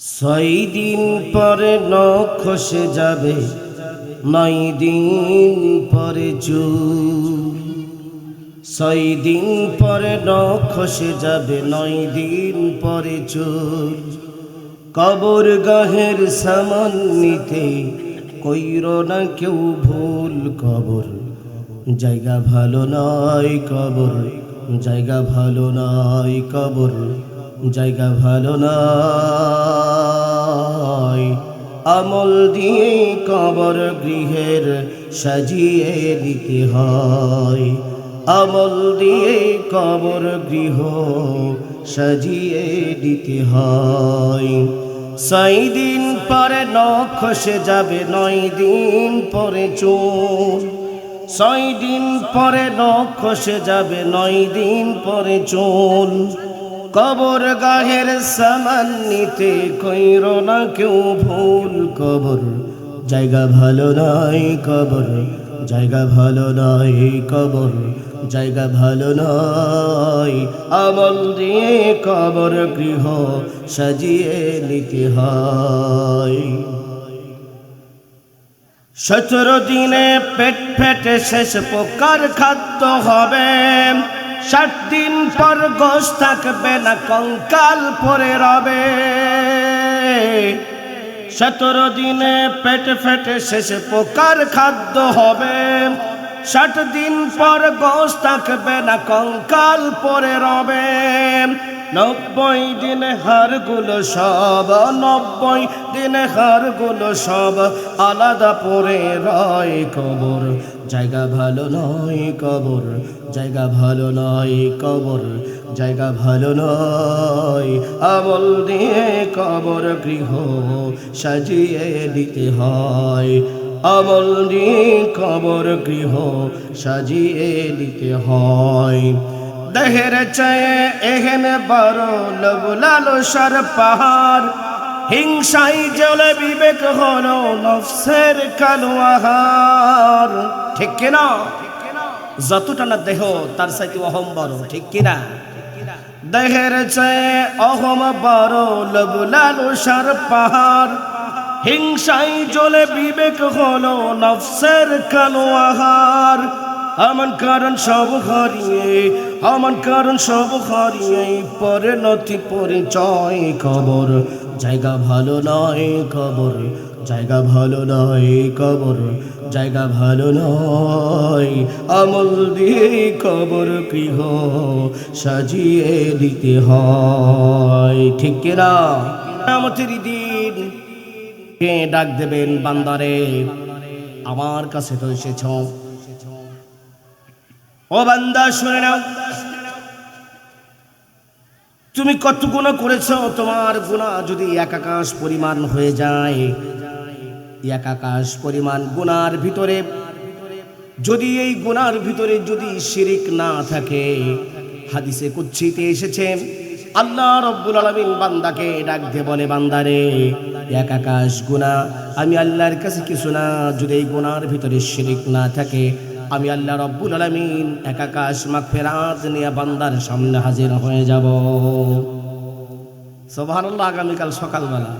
ছয় দিন পরে নখ খসে যাবে, 9 দিন পরে চুল। 6 দিন পরে নখ খসে যাবে, 9 দিন পরে চুল। কবর গাহের সামান নিতে কইরো না কেউ ভুল। কবর জায়গা ভালো নয়, কবর জায়গা ভালো নয়, কবর জায়গা ভালো নয়। আমল দিয়ে কবর গৃহের সাজিয়ে দিতে হয়, আমল দিয়ে কবর গৃহ সাজিয়ে দিতে হয়। 6 দিন পরে নখ খসে যাবে, 9 দিন পরে চুল। 6 দিন পরে নখ খসে যাবে, 9 দিন পরে চুল। কবর গাহের সামান নিতে কইরো না কেউ ভুল। কবর জায়গা ভালো নয়, কবর জায়গা ভালো নয়, কবর জায়গা ভালো নয়। আমল দিয়ে কবর গৃহ সাজিয়ে নিতে হয়। 17 দিনে পেট ফেটে শেষ প্রকার খাদ্য হবে। 60 দিন পর গোশ থাকবে না, কঙ্কাল পরে রবে। 17 দিনে পেট ফেটে শেষ প্রকার খাদ্য হবে। 60 দিন পর গোশ থাকবে না, কঙ্কাল পরে রবে। 90 দিনে হাড়গুলো সব, 90 দিনে হাড়গুলো সব আলাদা পড়ে রয়। কবর জায়গা ভালো নয়, কবর জায়গা ভালো নয়, কবর জায়গা ভালো নয়। আমল দিয়ে কবর গৃহ সাজিয়ে দিতে হয়, আমল দিয়ে কবর গৃহ সাজিয়ে দিতে হয়। দেহের চেয়ে এখানে বড় লোভ লালসার পাহাড়। হিংসাই জ্বলে বিবেক হলো নফসের কালো আহার। ঠিক কিনা? যতটা না দেহ তার চাইতে অহম বড়, ঠিক কিনা? দেহের চেয়ে অহম বড় লোভ লালসার পাহাড়। হিংসাই জ্বলে বিবেক হলো নফসের কালো আহার। আমার কারণ সব হারিয়ে, আমার কারণ সব হারিয়ে পরিণতি পরিচয়। কবর জায়গা ভালো নয়, কবর জায়গা ভালো নয়, কবর জায়গা ভালো নয়। আমল দিয়ে কবর গৃহ সাজিয়ে দিতে হয়। ঠিক কিনা? কিয়ামতের দিন কে ডাক দেবেন, বান্দারে আমার কাছে তো এসেছ। ও বান্দা শুনে নাও, তুমি কত গুনাহ করেছো। তোমার গুনাহ যদি 1 আকাশ পরিমাণ হয়ে যায়, 1 আকাশ পরিমাণ গুনার ভিতরে যদি এই গুনার ভিতরে যদি শিরিক না থাকে, হাদিসে কুদসিতে এসেছে আল্লাহ রাব্বুল আলামিন বান্দাকে ডাক দিয়ে বলে, বান্দারে 1 আকাশ গুনাহ আমি আল্লাহর কাছে কিছু না। যদি এই গুনার ভিতরে শিরিক না থাকে, আমি আল্লাহ রাব্বুল আলামিন 1 আকাশ মাগফিরাত নিয়ে বান্দার সামনে হাজির হয়ে যাব। সুবহানাল্লাহ। আগামীকাল সকালবেলা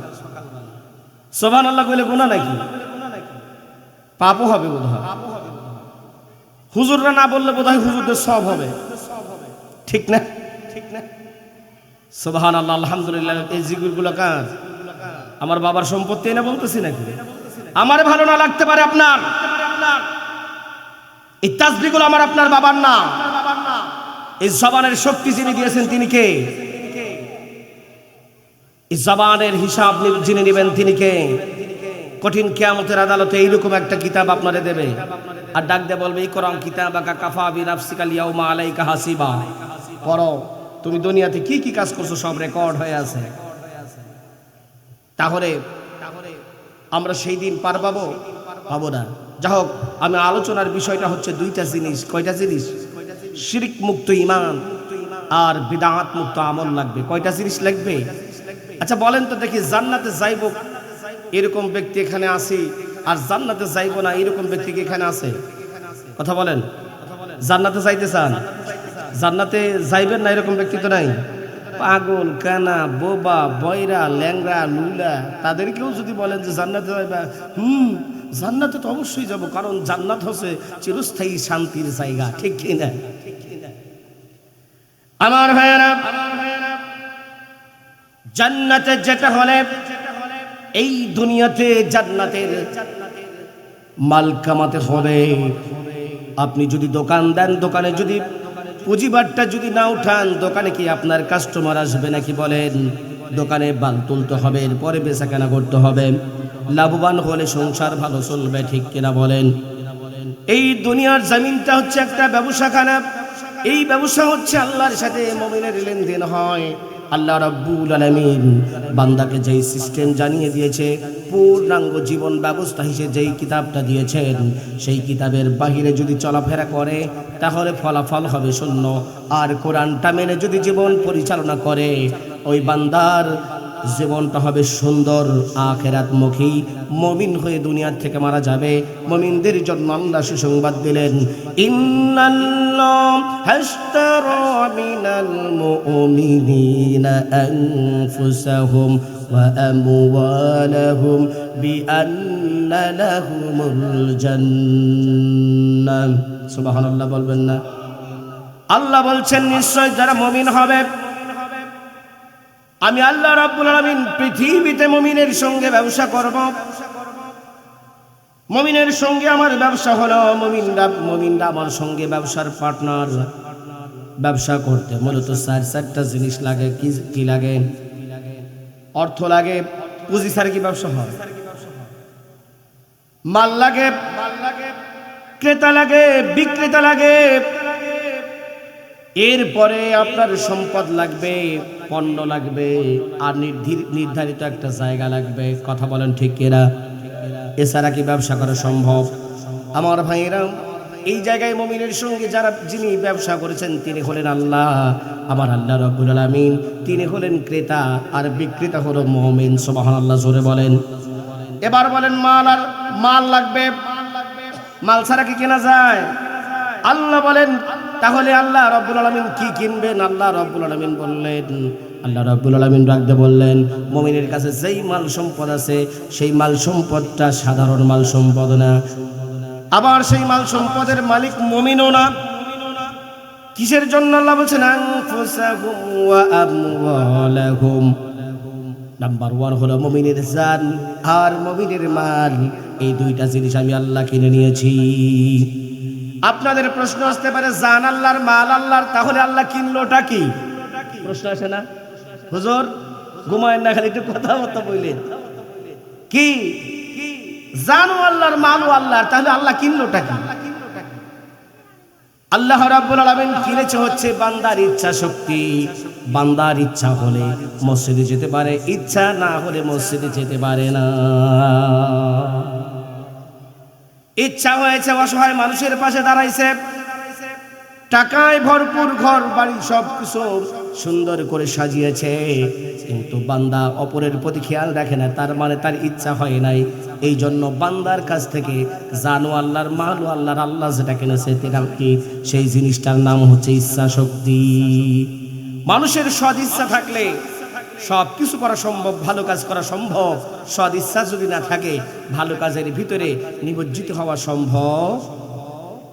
সুবহানাল্লাহ বলে গুনাহ নাকি? পাপও হবে বোধহয়। হুজুররা না বললে বোধহয় হুজুরদের সব হবে, ঠিক না? ঠিক না? সুবহানাল্লাহ, আলহামদুলিল্লাহ। এই জিকিরগুলো কার? আমার বাবার সম্পত্তি না বলতেছি নাকি? আমার ভালো না লাগতে পারে আপনার, এই তাসবিহগুলো আমার আপনার বাবার না। এই জবানের শক্তি যিনি দিয়েছেন তিনি কে? এই জবানের হিসাব যিনি নেবেন তিনি কে? কঠিন কিয়ামতের আদালতে এইরকম একটা কিতাব আপনারে দেবে আর ডাক দিয়ে বলবে, ইকরা কিতাবাকা কাফা বিনাফসিকাল ইয়াউমা আলাইকা হাসিবা। পড়ো, তুমি দুনিয়াতে কি কি কাজ করছো সব রেকর্ড হয়ে আছে। তাহলে আমরা সেই দিন পার পাবো? পাবো না। যাই হোক, আমি আলোচনার বিষয়টা হচ্ছে 2টা জিনিস। কয়টা জিনিস? শিরক মুক্ত ঈমান আর বিদআত মুক্ত আমল লাগবে। কয়টা জিনিস লাগবে? আচ্ছা বলেন তো দেখি, জান্নাতে যাইব এরকম ব্যক্তি এখানে আছে, আর জান্নাতে যাইব না এরকম ব্যক্তি কি এখানে আছে? কথা বলেন। জান্নাতে যাইতে চান, জান্নাতে যাইবেন না এরকম ব্যক্তি তো নাই। পাগল, কানা, বোবা, বয়রা, ল্যাংরা, লুলা, তাদেরকেও যদি বলেন যে জান্নাতে যাবে, জান্নাতে তো অবশ্যই যাব, কারণ জান্নাত হচ্ছে চিরস্থায়ী শান্তির জায়গা, ঠিক কিনা? আমার ভাইয়েরা, জান্নাতে যেতে হলে এই দুনিয়াতে জান্নাতের মাল কামাতে হবে। আপনি যদি দোকান দেন, দোকানে যদি পুঁজিবারটা যদি না উঠান, দোকানে কি আপনার কাস্টমার আসবে নাকি বলেন? দোকানে মাল তুলতে হবে, এরপরে বেচাকেনা করতে হবে, লাভবান হলে সংসার ভালো চলবে, ঠিক কিনা বলেন? এই দুনিয়ার জমিনটা হচ্ছে একটা ব্যবসাখানা। এই ব্যবসা হচ্ছে আল্লাহর সাথে মুমিনের লেনদেন হয়। আল্লাহ রাব্বুল আলামিন বান্দাকে যেই সিস্টেম জানিয়ে দিয়েছে, পূর্ণাঙ্গ জীবন ব্যবস্থা হিসেবে যেই কিতাবটা দিয়েছেন, সেই কিতাবের বাহিরে যদি চলাফেরা করে তাহলে ফলাফল হবে শূন্য। আর কোরআনটা মেনে যদি জীবন পরিচালনা করে, ওই বান্দার জীবনটা হবে সুন্দর, আখিরাতমুখী, মুমিন হয়ে দুনিয়া থেকে মারা যাবে। মুমিনদের জন্য আল্লাহ সুসংবাদ দিলেন, ইন্নাল্লাহ হাশতারা মিনাল মুমিনিনা আনফুসাহুম ওয়া আমওয়ালাহুম বিআন্না লাহুমুল জান্নাহ। সুবহানাল্লাহ বলবেন না? আল্লাহ বলছেন, নিশ্চয় যারা মুমিন হবে, আমি আল্লাহ রাব্বুল আলামিন পৃথিবীতে মুমিনের সঙ্গে ব্যবসা করব। মুমিনের সঙ্গে আমার ব্যবসা হলো, মুমিনরা আমার সঙ্গে ব্যবসার পার্টনার। ব্যবসা করতে মূলত চারটা জিনিস লাগে। কি লাগে? অর্থ লাগে, পুঁজি ছাড়া কি ব্যবসা হয়? মাল লাগে, ক্রেতা লাগে, বিক্রেতা লাগে, এরপরে আপনার সম্পদ লাগবে, পণ্য লাগবে, আর নির্ধারিত একটা জায়গা লাগবে। কথা বলেন ঠিক কিনা? এছাড়া কি ব্যবসা করা সম্ভব? আমার ভাইয়েরা, এই জায়গায় মুমিনের সঙ্গে যিনি ব্যবসা করেছেন তিনি হলেন আল্লাহ, আমার আল্লাহ রাব্বুল আলামিন। তিনি হলেন ক্রেতা আর বিক্রেতা হলো মুমিন। সুবহানাল্লাহ জোরে বলেন। এবার বলেন, মাল লাগবে, মাল ছাড়া কি কেনা যায়? আল্লাহ বলেন, তাহলে আল্লাহ রাব্বুল আলামিন কি কিনবেন? আল্লাহ রাব্বুল আলামিন রাখতে বললেন, মুমিনের কাছে যেই মাল সম্পদ আছে, সেই মাল সম্পদটা সাধারণ মাল সম্পদ না, আবার সেই মাল সম্পদের মালিক মুমিনও না। কিসের জন্য আল্লাহ বলছেন? আনফুসাহুম ওয়া আমওয়ালাহুম। নাম্বার 1 হলো মুমিনের জান আর মুমিনের মাল। এই দুইটা জিনিস আমি আল্লাহ কিনে নিয়েছি। আপনাদের প্রশ্ন আসতে পারে, জান আল্লাহর, মাল আল্লাহর, তাহলে আল্লাহ কিনলোটা কি? প্রশ্ন আসে না? হুজুর ঘুমায় না, খালি একটু কথাবার্তা বললেন। কি জানও আল্লাহর, মালও আল্লাহর, তাহলে আল্লাহ কিনলোটা কি? আল্লাহ রাব্বুল আলামিন কিনেছে হচ্ছে বান্দার ইচ্ছা শক্তি। বান্দার ইচ্ছা হলে মসজিদে যেতে পারে, ইচ্ছা না হলে মসজিদে যেতে পারে না। ইচ্ছা হয়েছে অসহায় মানুষের পাশে দাঁড়াইছে, টাকায় ভরপুর ঘর বাড়ি সবকিছু সুন্দর করে সাজিয়েছে, কিন্তু বান্দা অপরের প্রতি খেয়াল রাখে না, তার মানে তার ইচ্ছা হয় নাই। এই জন্য বান্দার কাছ থেকে জানো আল্লাহর, মালও আল্লাহর, আল্লাহ যেটা কিনেছে সেই জিনিসটার নাম হচ্ছে ইচ্ছা শক্তি। মানুষের সদ ইচ্ছা থাকলে সব কিছু করা সম্ভব, ভালো কাজ করা সম্ভব। সদ ইচ্ছা যদি না থাকে, ভালো কাজের ভিতরে নিমজ্জিত হওয়া সম্ভব।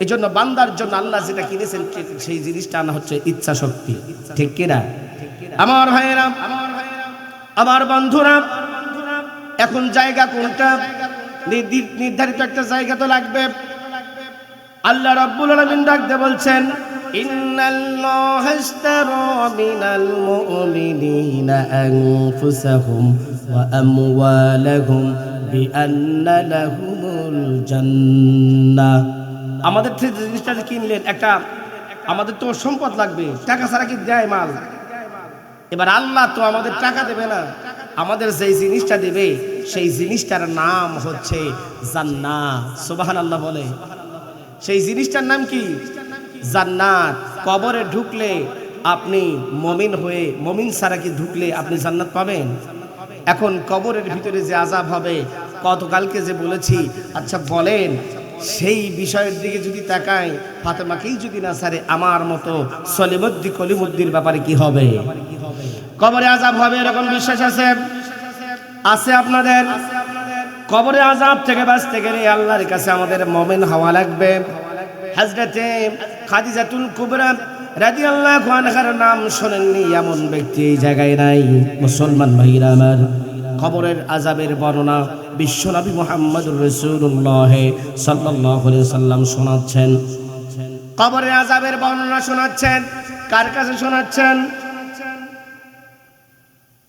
এই জন্য বান্দার জন্য আল্লাহ যেটা কিনেছেন সেই জিনিসটা না হচ্ছে ইচ্ছা শক্তি, ঠিক কিনা? আমার ভাইয়েরা, আমার বন্ধুরা, এখন জায়গা কোনটা? নির্ধারিত একটা জায়গা তো লাগবে। আল্লাহ রাব্বুল আলামিন ডাকতে বলছেন, ইন্নাল্লাহা ইশতারা মিনাল মুমিনিনা আনফুসাহুম ওয়া আমওয়ালাহুম বিআন্না লাহুমুল জান্নাহ। আমাদের থেকে জিনিসটা কিনলেন, একটা আমাদের তো সম্পদ লাগবে, টাকা ছাড়া কি দেয় মাল? এবার আল্লাহ তো আমাদের টাকা দেবে না, আমাদের যেই জিনিসটা দেবে সেই জিনিসটার নাম হচ্ছে জান্নাত। সুবহানাল্লাহ বলে। সেই জিনিসটার নাম কি? জান্নাত। কবরে ঢুকলে আপনি মুমিন হয়ে, মুমিন ছাড়া কি ঢুকলে আপনি জান্নাত পাবেন? এখন কবরের ভিতরে যে আযাব হবে, গতকালকে যে বলেছি, আচ্ছা বলেন সেই বিষয়ের দিকে যদি তাকাই, ফাতেমাকেই যদি না ছাড়ে, আমার মতো সলিমুদ্দি কলিমুদ্দির ব্যাপারে কি হবে? কবরে আযাব হবে এরকম বিশ্বাস আছে? আছে আপনাদের? কবরে আযাব থেকে বাঁচতে গেলে আল্লাহর কাছে আমাদের মুমিন হওয়া লাগবে। হযরতে খাদিজাতুল কুবরা রাদিয়াল্লাহু আনহার নাম শোনেননি এমন ব্যক্তি এই জায়গায় নাই। মুসলমান ভাইরা আমার, কবরের আযাবের বর্ণনা বিশ্বনবী মুহাম্মদুর রাসূলুল্লাহ সাল্লাল্লাহু আলাইহি সাল্লাম শোনাচ্ছেন। কবরের আযাবের বর্ণনা শোনাচ্ছেন কার কাছে শোনাচ্ছেন?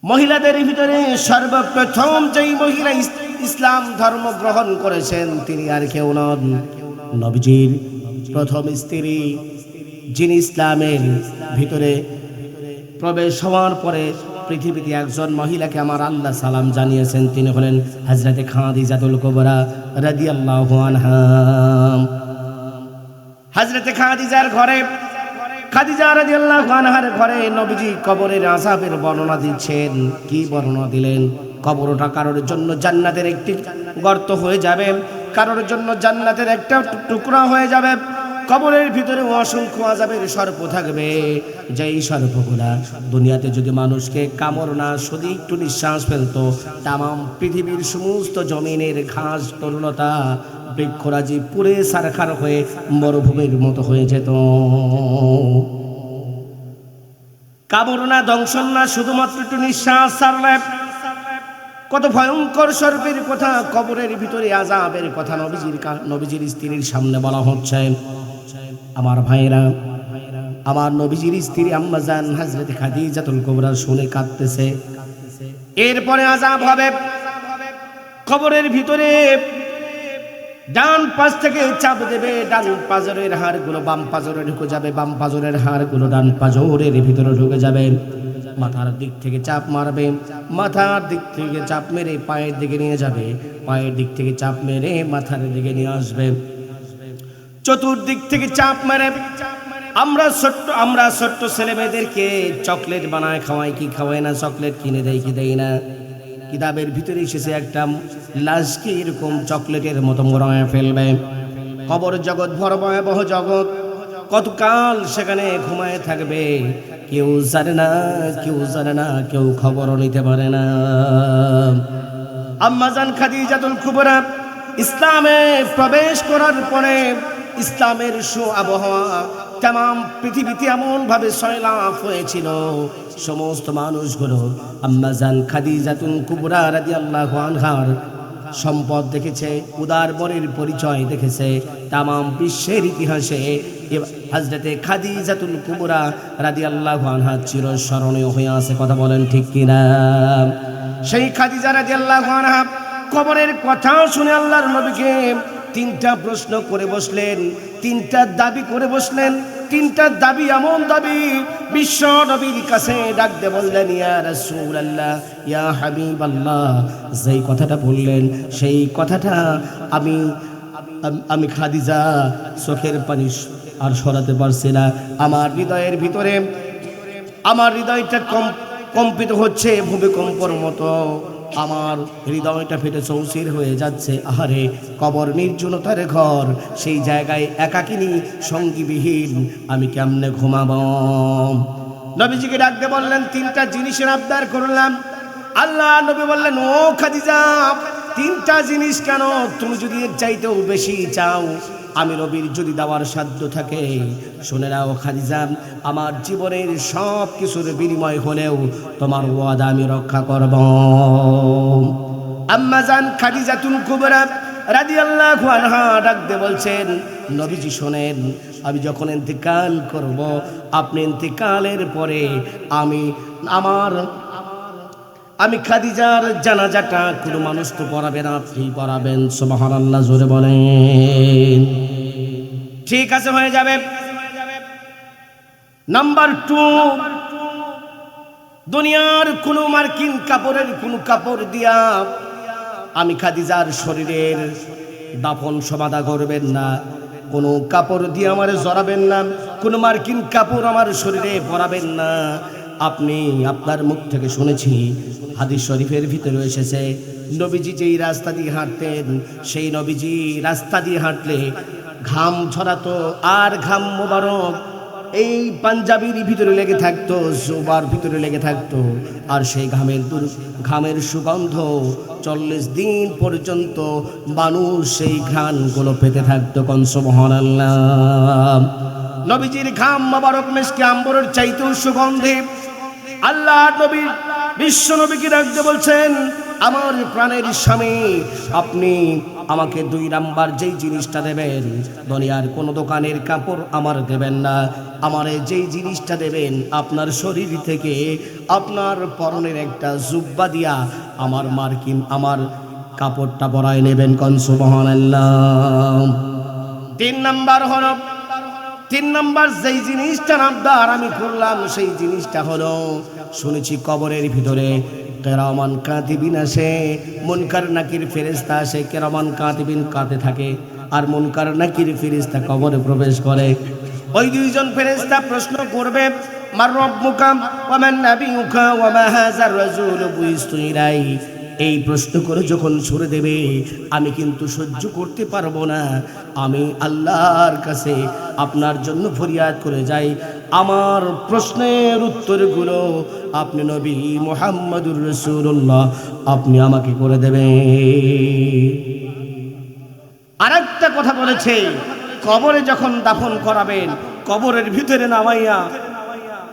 মহিলাদের ভিতরে সর্বপ্রথম যেই মহিলা ইসলাম ধর্ম গ্রহণ করেছেন তিনি আর কেউ নন, নবীজির প্রথম স্ত্রী, যিনি ইসলামের ভিতরে প্রবেশ হওয়ার পরে পৃথিবীতে একজন মহিলাকে আমার আল্লাহ সালাম জানিয়েছেন, তিনি হলেন হযরতে খাদিজাতুল কুবরা রাদিয়াল্লাহু আনহা। হযরতে খাদিজার ঘরে, খাদিজা রাদিয়াল্লাহু আনহার ঘরে নবীজি কবরের আযাবের বর্ণনা দিচ্ছেন। কি বর্ণনা দিলেন? কবরটা কারোর জন্য জান্নাতের একটি গর্ত হয়ে যাবে, কারোর জন্য জান্নাতের একটা টুকরা হয়ে যাবে। কবরের ভিতরে অসংখ্য আযাবের সর্প থাকবে, যেই সর্পগুলা দুনিয়াতে যদি মানুষকে কামড় না শুধু একটু নিঃশ্বাস ফেলতো, তামাম পৃথিবীর সমস্ত জমিনের ঘাস তরুলতা বৃক্ষরাজি পুড়ে সারখার হয়ে মরুভূমির মতো হয়ে যেত। কামড় না, দংশন না, শুধুমাত্র একটু নিঃশ্বাস ছাড়লে কত ভয়ঙ্কর সর্পের কথা, কবরের ভিতরে আযাবের কথা নবীজির স্ত্রীর সামনে বলা হচ্ছে। আমার ভাইরা, আমার নবীজির স্ত্রী আম্মা জান হযরত খাদিজাতুল কুবরা শুনে কাঁদতেছে। এরপরে আযাব হবে কবরের ভিতরে। ডান পাশ থেকে চাপ দেবে, ডান পাজরের হাড়গুলো বাম পাজরে ঢুকে যাবে, বাম পাজরের হাড়গুলো ডান পাজরের ভিতরে ঢুকে যাবে। মাথার দিক থেকে চাপ মারবে, মাথার দিক থেকে চাপ মেরে পায়ের দিকে নিয়ে যাবে, পায়ের দিক থেকে চাপ মেরে মাথার দিকে নিয়ে আসবে। চতুর্দিক থেকে চাপ মেরে আমরা ছোট্ট ছেলে মেয়েদেরকে চকলেট বানায় খাওয়াই কি খাওয়াই না, চকলেট কিনে দেয় কি দেয় না। কিতাবের ভিতরে এসেছে একটা লাশকে এরকম চকলেটের মতো মোড়ায় ফেলবে। কবর জগৎ ভয়াবহ জগৎ, কতকাল সেখানে ঘুমায় থাকবে কেউ জানে না, কেউ জানে না, কেউ খবরও নিতে পারে না। আম্মা জান খাদিজাতুল কুবরা ইসলামে প্রবেশ করার পরে ইসলামের আবহাওয়া তাম পৃথিবীতে এমন ভাবে সয়লাভ হয়েছিল, সমস্ত মানুষগুলো আম্মা জান খাদিজাতুল কুবরা রাদিয়াল্লাহু আনহার সম্পদ দেখেছে, উদার মনের পরিচয় দেখেছে। তাম বিশ্বের ইতিহাসে হযরতে খাদিজাতুল কুবরা রাদিয়াল্লাহু আনহা চিরস্মরণীয় হয়ে আছে। কথা বলেন ঠিক কিনা? সেই খাদিজা রাদিয়াল্লাহু আনহা কবরের কথা শুনে আল্লাহর নবীকে তিনটা প্রশ্ন করে বসলেন, তিনটা দাবি করে বসলেন। তিনটা দাবি, এমন দাবি বিশ্ব নবীর কাছে ডাক দিয়ে বললেন, ইয়া রাসূলুল্লাহ, ইয়া হাবিবাল্লাহ। যেই কথাটা বললেন সেই কথাটা আমি খাদিজা চোখের পানি আর সরাতে পারছি না। আমার হৃদয়ের ভিতরে আমার হৃদয়টা কম্পিত হচ্ছে ভূমিকম্পর মতো, আমার হৃদয়টা ফেটে চৌচির হয়ে যাচ্ছে। আহারে, কবর নির্জনতার ঘর, সেই জায়গায় একাকিনী সঙ্গীবিহীন আমি কেমনে ঘুমাবো? নবীজিকে ডাকতে বললেন, তিনটা জিনিসের আবদার করলাম। আল্লাহ নবী বললেন, ও খাদিজা, তিনটা জিনিস কেন? তুমি যদি এর চাইতেও বেশি চাও, আমি নবীর যদি দেওয়ার সাধ্য থাকে, শুনে নাও খাদিজা, আমার জীবনের সব কিছুর বিনিময় হলেও তোমার ওয়াদা আমি রক্ষা করব। আম্মা জান খাদিজাতুল কুবরা রাদিয়াল্লাহু আনহা ডাকতে বলছেন, নবীজি শোনেন, আমি যখন ইন্তেকাল করব, আপনি ইন্তেকালের পরে আমি খাদিজার জানাজাটা কোনো মানুষ তো পড়াবে না, আপনি পড়াবেন। সুবহানাল্লাহ, জোরে বলেন। ঠিক আছে, হয়ে যাবে। নাম্বার 2, দুনিয়ার কোনো মার্কিন কাপড়ের কোনো কাপড় দিয়া আমি খাদিজার শরীরের দাফন সমাধা করবেন না, কোনো কাপড় দিয়ে আমার জড়াবেন না, কোনো মার্কিন কাপড় আমার শরীরে পরাবেন না। আপনি আপনার মুখ থেকে শুনেছি, হাদিস শরীফের ভিতরে এসেছে, নবীজি যেই রাস্তা দিয়ে হাঁটতেন, সেই নবীজি রাস্তা দিয়ে হাঁটলে ঘাম ঝরাতো, আর ঘাম মোবারক এই পাঞ্জাবির ভিতরে লেগে থাকতো, জুবার ভিতরে লেগে থাকতো, আর সেই ঘামের সুগন্ধ 40 দিন পর্যন্ত মানুষ সেই ঘ্রাণগুলো পেতে থাকতো। কোন সুবহানাল্লাহ। নবীজির ঘাম মোবারক মিশকে আম্বরের চাইতেও সুগন্ধি। আল্লাহ নবী বিশ্ব নবীকে ডাকতে বলছেন, আমার প্রাণের স্বামী, আপনি আমাকে 2 নাম্বার যেই জিনিসটা দেবেন, দুনিয়ার কোনো দোকানের কাপড় আমার দেবেন না, আমার যেই জিনিসটা দেবেন আপনার শরীর থেকে আপনার পরনের একটা জুব্বা দিয়া আমার কাপড়টা পরায় নেবেন। কোন সুবহানাল্লাহ। 3 নাম্বার যেই জিনিসটা আবদার আমি করলাম, সেই জিনিসটা হলো, শুনেছি কবরের ভিতরে কেরামান কাতিবিন আসে, মুনকার নাকির ফেরেশতা আসে। কেরামান কাতিবিন কাঁদতে থাকে, আর মুনকার নাকির ফেরেশতা কবরে প্রবেশ করে। ওই 2 জন ফেরেশতা প্রশ্ন করবে, মার রব্বুকা ওয়া মান নাবিয়ুকা ওয়া মা হাযার রাসূলু বুইস্তু ইলাইহি। এই প্রশ্ন করে যখন ছুড়ে দেবে, আমি কিন্তু সহ্য করতে পারবো না। আমি আল্লাহর কাছে আপনার জন্য ফরিয়াদ করে যাই, আমার প্রশ্নের উত্তরগুলো আপনি নবী মুহাম্মদুর রাসূলুল্লাহ আপনি আমাকে করে দেবেন। আরেকটা কথা বলেছে, কবরে যখন দাফন করাবেন, কবরের ভিতরে নামাইয়া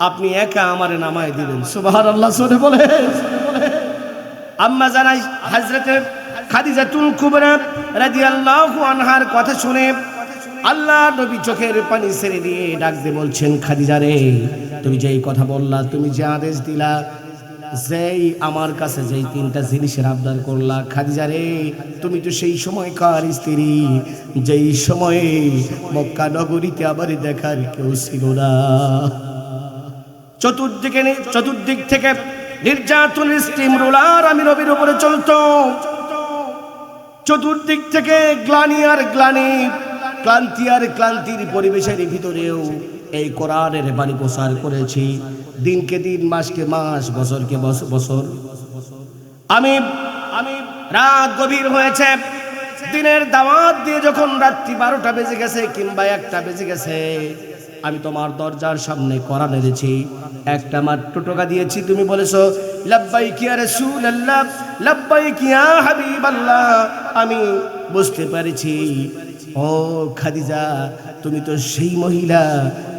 আপনি একা আমারে নামাই দিবেন। সুবহানাল্লাহ। সরে বলে আম্মা জানাই হযরতে খাদিজাতুল কুবরা রাদিয়াল্লাহু আনহার কথা শুনে আল্লাহ নবী চোখের পানি ছেড়ে দিয়ে ডাক দিয়ে বলছেন, খাদিজা রে, তুমি যেই কথা বললা, তুমি যে আদেশ দিলা, যেই আমার কাছে যেই 3টা জিনিসের আবদার করলা, খাদিজা রে, তুমি তো সেই সময়কার স্ত্রী, যেই সময়ে মক্কা নগরীতে আবার দেখার কেউ ছিল না। চতুর্দিক থেকে নির্যাতনের স্টিম রোলার আমি নবীর উপরে চলতো। চতুর্দিক থেকে গ্লানি আর গ্লানি, ক্লান্তি আর ক্লান্তির পরিবেশের ভিতরেও এই কোরআনের বাণী প্রচার করেছি। দিনকে দিন, মাসকে মাস, বছরকে বছর। আমি রাত গভীর হয়েছে, দিনের দাওয়াত দিয়ে যখন রাত্রি 12টা বেজে গেছে কিংবা 1টা বেজে গেছে, আমি তোমার দরজার সামনে কোরআন এনেছি, একটা মাত্র টাকা দিয়েছি, তুমি বলেছো লাব্বাইক ইয়া রাসূলুল্লাহ, লাব্বাইক ইয়া হাবিবাল্লাহ। আমি বুঝতে পেরেছি, ও খাদিজা, তুমি তো সেই মহিলা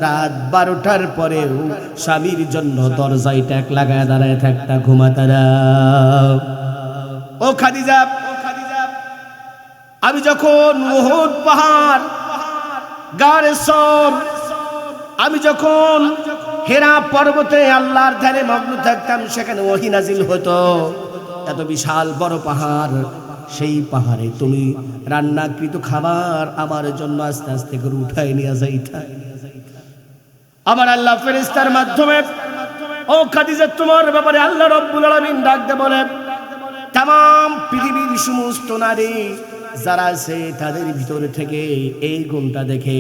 রাত 12টার পরেও স্বামীর জন্য দরজায় ট্যাক লাগায় দাঁড়ায় থাকতা, ঘুমাতারা। ও খাদিজা, আমি যখন উহুদ পাহাড়, গারে সর, আমি যখন হেরা পর্বতে আল্লাহর ধ্যানে মগ্ন থাকতাম, সেখানে ওহী নাজিল হতো। এত বিশাল বড় পাহাড়, সেই পাহাড়ে তুমি রান্নাকৃত খাবার আমার জন্য আস্তে আস্তে করে উঠায় নিয়ে যাইতা। আমার আল্লাহ ফেরেশতার মাধ্যমে, ও খাদিজা, তোমার ব্যাপারে আল্লাহ রাব্বুল আলামিন ডাকতে বলে, तमाम পৃথিবীর সমস্ত নারী যারা আছে তাদের ভিতর থেকে এই গুণটা দেখে,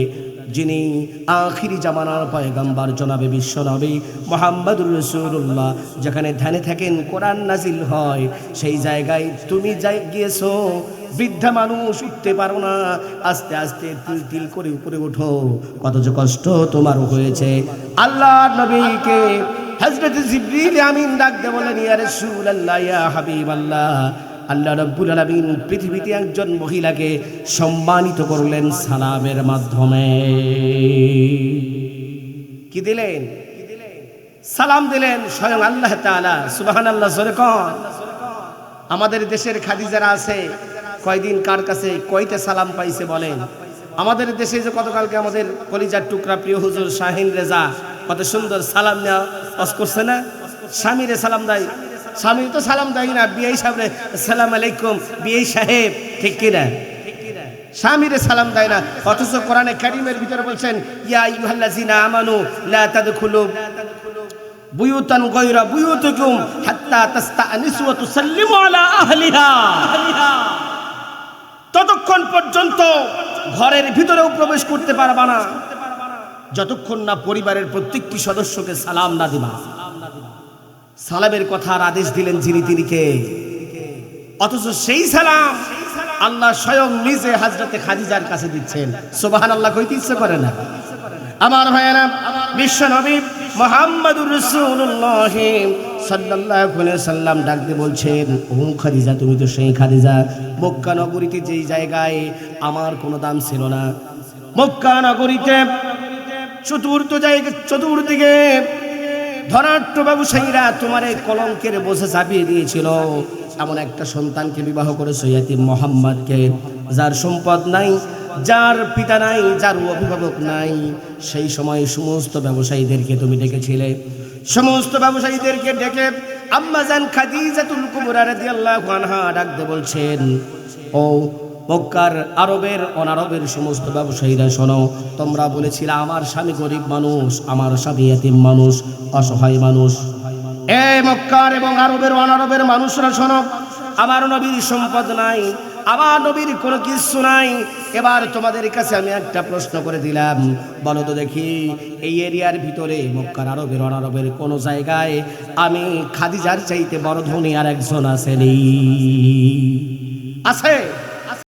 যিনি আখিরি জামানার পয়গম্বর জনাবে বিশ্বনবী মুহাম্মদুর রাসূলুল্লাহ যেখানে ধ্যানে থাকেন, কোরআন নাজিল হয়, সেই জায়গায় তুমি গিয়েছো। বৃদ্ধা মানুষ উঠতে পারো না, আস্তে আস্তে তিল তিল করে উপরে ওঠো, কত যে কষ্ট তোমার হয়েছে। আল্লাহ নবীকে হযরত জিবরিল আমিন ডাকতে বলেন, ইয়া রাসূলুল্লাহ, ইয়া হাবিবাল্লাহ, আল্লাহ রাব্বুল আলামিন পৃথিবীতে একজন মহিলাকে সম্মানিত করলেন সালামের মাধ্যমে। কি দিলেন? সালাম দিলেন স্বয়ং আল্লাহ তাআলা। সুবহানাল্লাহ, জোরে কোন। আমাদের দেশের খাদিজারা আছে, কয়দিন কার কাছে কয়টা সালাম পাইছে বলেন? আমাদের দেশে যে গতকালকে আমাদের কলিজার টুকরা প্রিয় হুজুর শাহিন রেজা কত সুন্দর সালাম নেওয়া করছে না? স্বামীরে সালাম দেয়, স্বামী তো সালাম দেয় না, বিআই সাহেবরে আসসালামু আলাইকুম, বিআই সাহেব, ঠিক কিনা? স্বামীরে সালাম দেয় না। অথচ কোরআনে কারীমের ভিতরে বলছেন, ইয়া আইয়ুহাল্লাযিনা আমানু লা তাদখুলু বুয়ুতান গায়রা বুয়ুতিকুম হাত্তা তাস্তানিসু ওয়া তুসাল্লিমু আলা আহলিহা। ততক্ষণ পর্যন্ত ঘরের ভিতরেও প্রবেশ করতে পারবা না যতক্ষণ না পরিবারের প্রত্যেকটি সদস্যকে সালাম না দিবা। সালামের কথার আদেশ দিলেন যিনি, তিনি কে? অথচ সেই সালাম আল্লাহ স্বয়ং নিজে হযরতে খাদিজার কাছে দিচ্ছেন। সুবহানাল্লাহ, কইতে ইচ্ছে করে না? আমার ভাইয়েরা, বিশ্বনবী মুহাম্মদুর রাসূলুল্লাহ সাল্লাল্লাহু আলাইহি সাল্লাম ডাক দিয়ে বলছেন, ও খাদিজা, তুমি তো সেই খাদিজা মক্কা নগরীতে যেই জায়গায় আমার কোনো দাম ছিল না। মক্কা নগরীতে চতুর্দিকে ধনাঢ্য ব্যবসায়ীরা তোমার এই কলঙ্কের বোঝা চাপিয়ে দিয়েছিল। এমন একটা সন্তানকে বিবাহ করেছো, ইয়াতীম মুহাম্মদকে, যার সম্পদ নাই, যার পিতা নাই, যার অভিভাবক নাই। সেই সময় সমস্ত ব্যবসায়ীদেরকে তুমি ডেকেছিলে। সমস্ত ব্যবসায়ীদেরকে ডেকে আম্মাজান খাদিজাতুল কুবরা রাদিয়াল্লাহু আনহা ডাকতে বলছেন, ও মক্কার আরবের অনারবের সমস্ত ব্যবসায়ীরা শোনো, তোমরা বলেছিলে আমার স্বামী গরিব মানুষ, আমার স্বামী ইয়াতীম মানুষ, অসহায় মানুষ। এই মক্কার এবং আরবের অনারবের মানুষরা শোনো, আমার নবীর সম্পদ নাই, আমার নবীর কোনো কিছু নাই। এবার তোমাদের কাছে আমি একটা প্রশ্ন করে দিলাম, বলো তো দেখি, এই এরিয়ার ভিতরে মক্কার আরবের অনারবের কোন জায়গায় আমি খাদিজার চাইতে বড় ধনী আর একজন আছে? আছে?